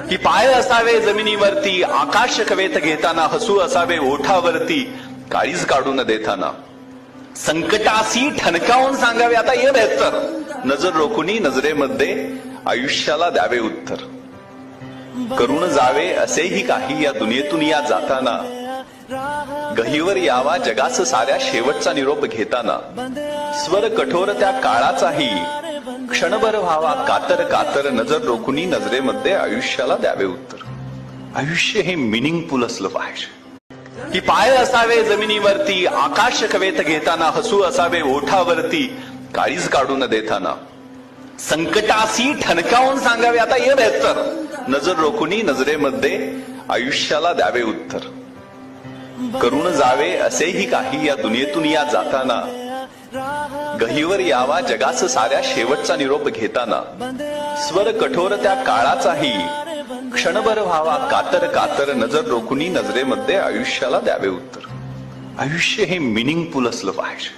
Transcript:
की पाय असावे जमिनीवरती, आकाश कवेत घेताना, हसू असावे ओठावरती, काळीज काढून देताना, संकटासी ठणकावून सांगावे आता ये बेहतर, नजर रोखुनी नजरेमध्ये आयुष्याला द्यावे उत्तर, करून जावे असेही काही या दुनियेतून या जाताना, गहीवर यावा जगास साऱ्या शेवटचा निरोप घेताना, स्वर कठोर त्या काळाचाही क्षणभर व्हावा कातर कातर, नजर रोखुनी नजरेमध्ये आयुष्याला द्यावे उत्तर. आयुष्य हे मिनिंगफुल असलं पाहिजे. की पाय असावे जमिनीवरती, आकाश कवेत घेताना, हसू असावे ओठावरती, काळीज काढून देताना, संकटासी ठणकावून सांगावे आता ये बेहतर, नजर रोखुनी नजरेमध्ये आयुष्याला द्यावे उत्तर, करून जावे असेही काही या दुनियेतून या जाताना, गहीवर यावा जगास साऱ्या शेवटचा निरोप घेताना, स्वर कठोर त्या काळाचाही क्षणभर व्हावा कातर कातर, नजर रोखुनी नजरेमध्ये आयुष्याला द्यावे उत्तर. आयुष्य हे मिनिंगफुल असलं पाहिजे.